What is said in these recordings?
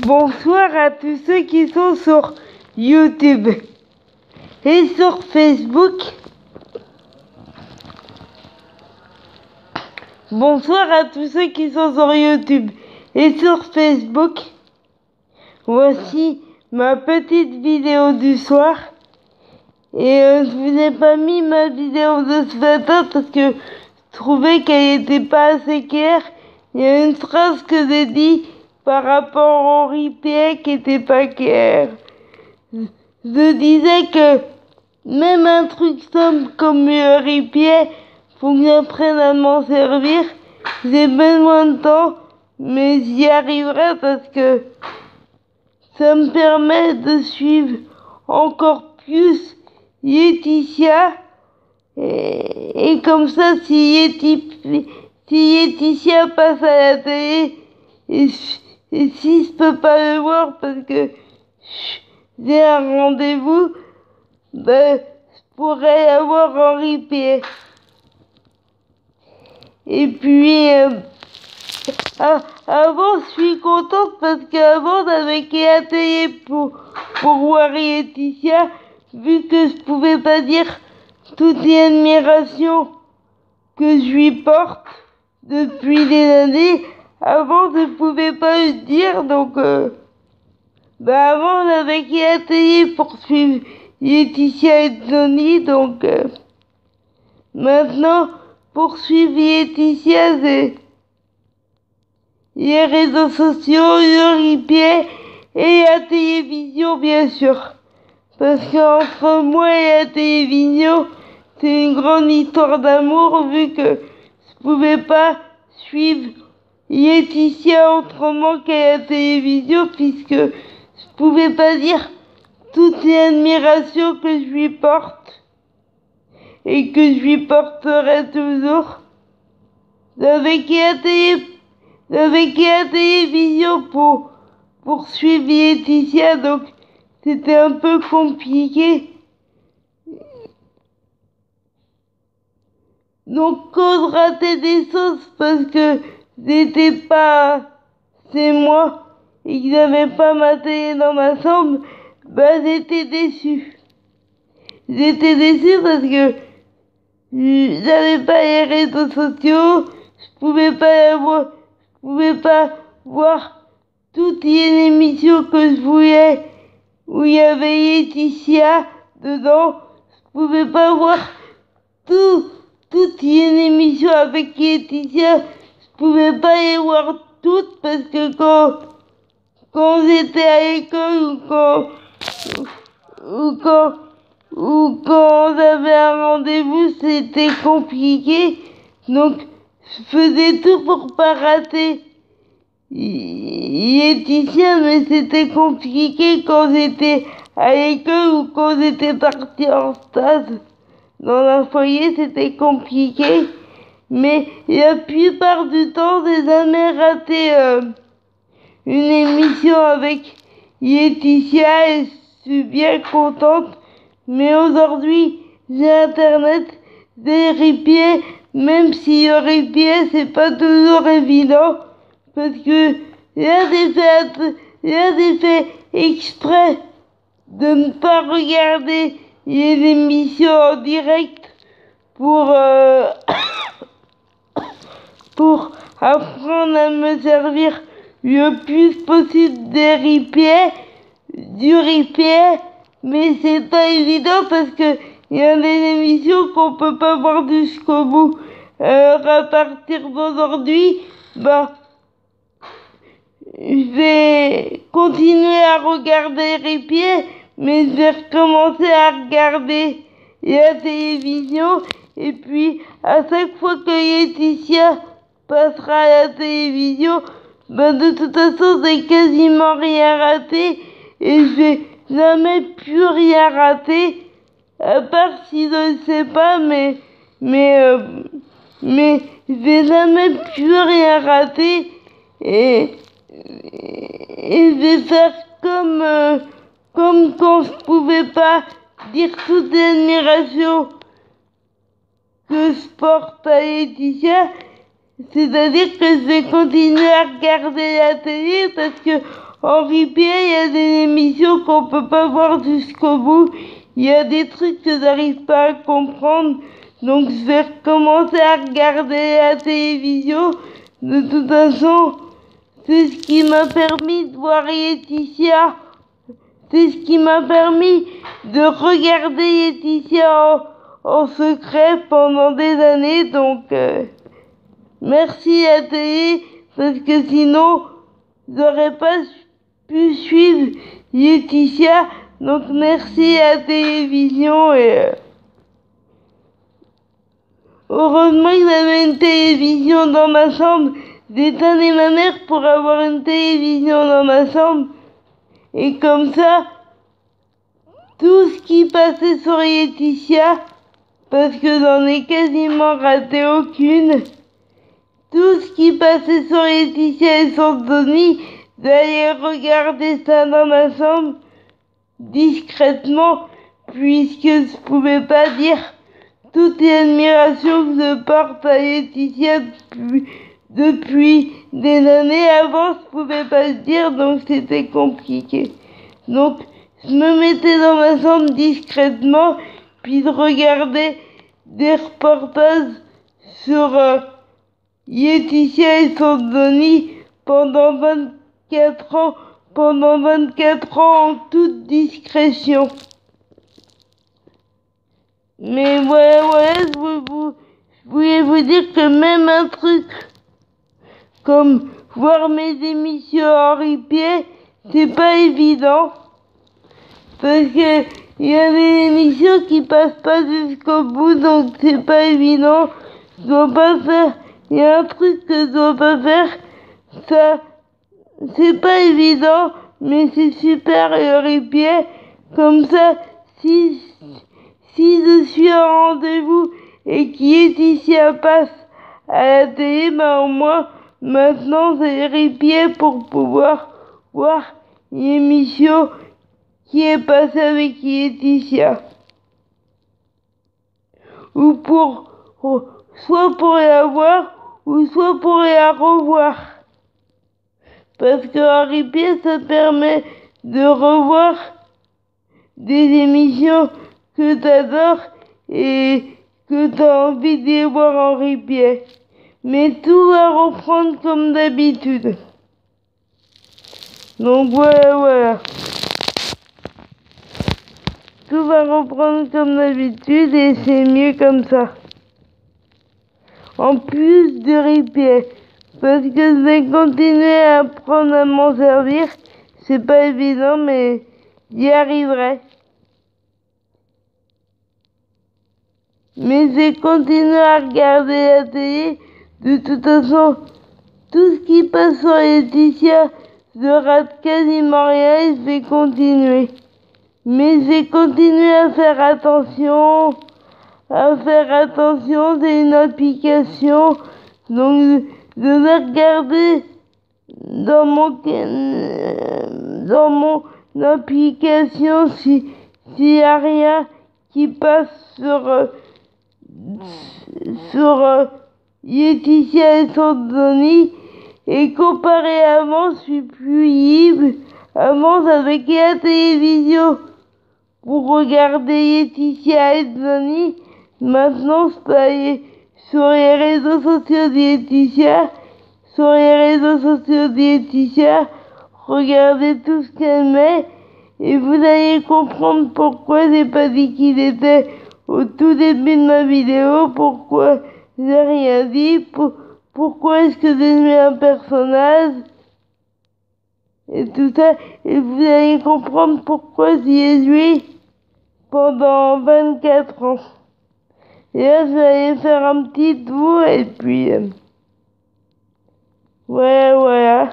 Bonsoir à tous ceux qui sont sur YouTube et sur Facebook. Bonsoir à tous ceux qui sont sur YouTube et sur Facebook. Voici ma petite vidéo du soir. Et je vous ai pas mis ma vidéo de ce matin parce que je trouvais qu'elle était pas assez claire. Il y a une phrase que j'ai dit par rapport au replay qui était pas claire. Je disais que même un truc simple comme le replay, faut que j'apprenne à m'en servir. J'ai besoin de temps, mais j'y arriverai parce que ça me permet de suivre encore plus Laetitia. Et comme ça, si Laetitia passe à la télé, et si je peux pas le voir parce que j'ai un rendez-vous, ben, je pourrais avoir en replay. Et puis, avant, je suis contente parce qu'avant, j'avais qu'à la télé pour voir Laetitia, vu que je pouvais pas dire toute l'admiration que je lui porte depuis des années. Avant, je pouvais pas le dire, donc avant, j'avais qu'à la télé pour suivre Laetitia et Tony, donc maintenant, pour suivre Laetitia, c'est les réseaux sociaux, le replay et la télévision, bien sûr. Parce qu'entre moi et la télévision, c'est une grande histoire d'amour, vu que je pouvais pas suivre Laetitia autrement qu'à la télévision, puisque je pouvais pas dire toute l'admiration que je lui porte et que je lui porterai toujours. Avec la télévision pour suivre Laetitia, donc c'était un peu compliqué. Donc quand je ratais des choses parce que j'étais pas chez moi et que j'avais pas ma télé dans ma chambre, bah j'étais déçue. J'étais déçue parce que j'avais pas les réseaux sociaux, je pouvais pas voir toutes les émissions que je voulais où il y avait Laetitia dedans. Je pouvais pas voir toutes les émissions avec Laetitia. Je pouvais pas les voir toutes parce que quand j'étais à l'école ou quand j'avais un rendez-vous, c'était compliqué. Donc, je faisais tout pour pas rater Laetitia, mais c'était compliqué quand j'étais à l'école ou quand j'étais partie en stage. Dans un foyer, c'était compliqué. Mais la plupart du temps, j'ai jamais raté une émission avec Laetitia et je suis bien contente. Mais aujourd'hui, j'ai internet, des replays, même si le replay c'est pas toujours évident, parce que j'ai fait exprès de ne pas regarder les émissions en direct pour apprendre à me servir le plus possible du replay, mais c'est pas évident parce que il y a des émissions qu'on peut pas voir jusqu'au bout. Alors à partir d'aujourd'hui, je vais continuer à regarder les replays, mais je vais recommencer à regarder la télévision. Et puis à chaque fois que Laetitia passera à la télévision, de toute façon j'ai quasiment rien raté et je vais jamais plus rien rater, à part si je ne sais pas, mais je vais jamais plus rien rater et je vais faire comme quand je pouvais pas dire toute l'admiration que je porte à Laetitia. C'est-à-dire que je vais continuer à regarder la télé parce que en replay, il y a des émissions qu'on peut pas voir jusqu'au bout. Il y a des trucs que j'arrive pas à comprendre. Donc je vais recommencer à regarder la télévision. De toute façon, c'est ce qui m'a permis de voir Laetitia. C'est ce qui m'a permis de regarder Laetitia en secret pendant des années. Donc merci à télé, parce que sinon j'aurais pas pu suivre Laetitia. Donc merci à la télévision et heureusement que j'avais une télévision dans ma chambre. J'ai tanné ma mère pour avoir une télévision dans ma chambre. Et comme ça, tout ce qui passait sur Laetitia, parce que j'en ai quasiment raté aucune, tout ce qui passait sur Laetitia et sur Tony, j'allais regarder ça dans ma chambre discrètement, puisque je pouvais pas dire toute l'admiration que je porte à Laetitia depuis des années. Avant, je pouvais pas le dire, donc c'était compliqué. Donc je me mettais dans ma chambre discrètement, puis je regardais des reportages sur Laetitia et son Tony pendant 24 ans, en toute discrétion. Mais voilà, je voulais vous dire que même un truc comme voir mes émissions en replay, c'est pas évident. Parce que il y a des émissions qui passent pas jusqu'au bout, donc c'est pas évident. Je dois pas faire, il y a un truc que je dois pas faire, ça, c'est pas évident, mais c'est super le replay. Comme ça, si je suis en rendez-vous et Laetitia passe à la télé, au moins, maintenant, j'ai le replay pour pouvoir voir l'émission qui est passée avec Laetitia. Ou soit pour la voir, ou soit pour la revoir. Parce qu'en replay, ça permet de revoir des émissions que t'adores et que t'as envie de les voir en replay. Mais tout va reprendre comme d'habitude. Donc voilà. Tout va reprendre comme d'habitude et c'est mieux comme ça. En plus de replay. Parce que je vais continuer à apprendre à m'en servir. C'est pas évident, mais j'y arriverai. Mais je vais continuer à regarder la télé. De toute façon, tout ce qui passe sur Laetitia, je rate quasiment rien et je vais continuer. Mais je vais continuer à faire attention. C'est une application. Donc, je vais regarder dans mon application s'il y a rien qui passe sur Laetitia et son Tony. Et comparé à avant, je suis plus libre. Avant, avec la télévision pour regarder Laetitia et Tony. Maintenant, je peux aller sur les réseaux sociaux de Laetitia. Regardez tout ce qu'elle met. Et vous allez comprendre pourquoi j'ai pas dit qu'il était au tout début de ma vidéo. Pourquoi j'ai rien dit. Pourquoi est-ce que j'ai mis un personnage. Et tout ça. Et vous allez comprendre pourquoi j'y ai joué pendant 24 ans. Et là, je vais aller faire un petit tour et puis... voilà.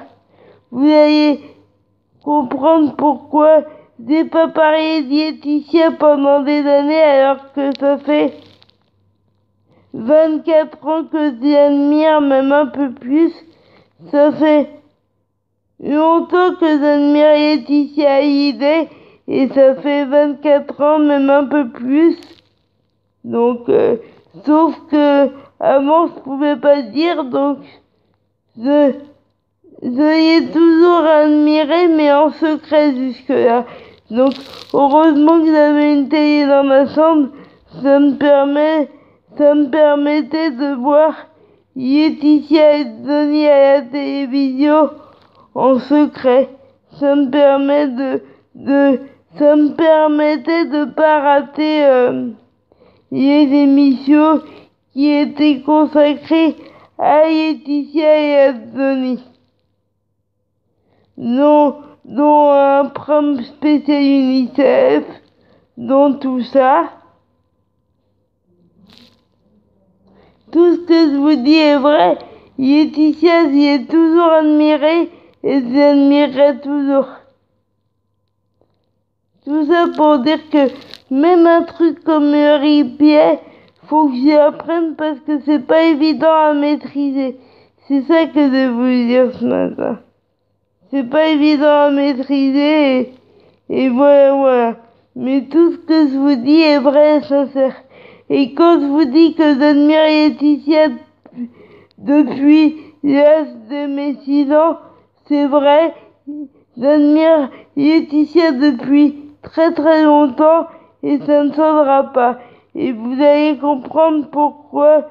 Vous allez comprendre pourquoi j'ai pas parlé de Laetitia pendant des années alors que ça fait 24 ans que j'admire, même un peu plus. Ça fait longtemps que j'admire Laetitia Hallyday et ça fait 24 ans, même un peu plus. Donc, sauf que avant je pouvais pas le dire, donc je l'ai toujours admiré, mais en secret jusque-là. Donc, heureusement que j'avais une télé dans ma chambre, ça me permettait de voir Laetitia et Denis à la télévision en secret. Ça me permettait de pas rater les émissions qui étaient consacrées à Laetitia et à Denis, dont un programme spécial UNICEF, dont tout ça. Tout ce que je vous dis est vrai. Laetitia, j'y ai toujours admiré et je l'admirerai toujours. Tout ça pour dire que même un truc comme le replay, faut que j'y apprenne parce que c'est pas évident à maîtriser. C'est ça que je voulais dire ce matin. C'est pas évident à maîtriser et voilà. Mais tout ce que je vous dis est vrai et sincère. Et quand je vous dis que j'admire Laetitia depuis l'âge de mes 6 ans, c'est vrai. J'admire Laetitia depuis très très longtemps et ça ne changera pas. Et vous allez comprendre pourquoi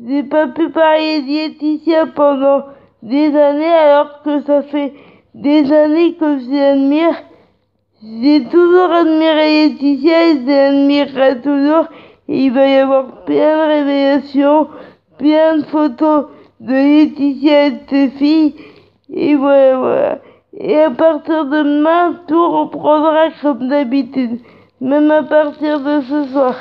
j'ai pas pu parler de Laetitia pendant des années alors que ça fait des années que je l'admire. J'ai toujours admiré Laetitia et je l'admirerai toujours. Et il va y avoir plein de révélations, plein de photos de Laetitia et de ses filles. Et voilà. Et à partir de demain, tout reprendra comme d'habitude, même à partir de ce soir.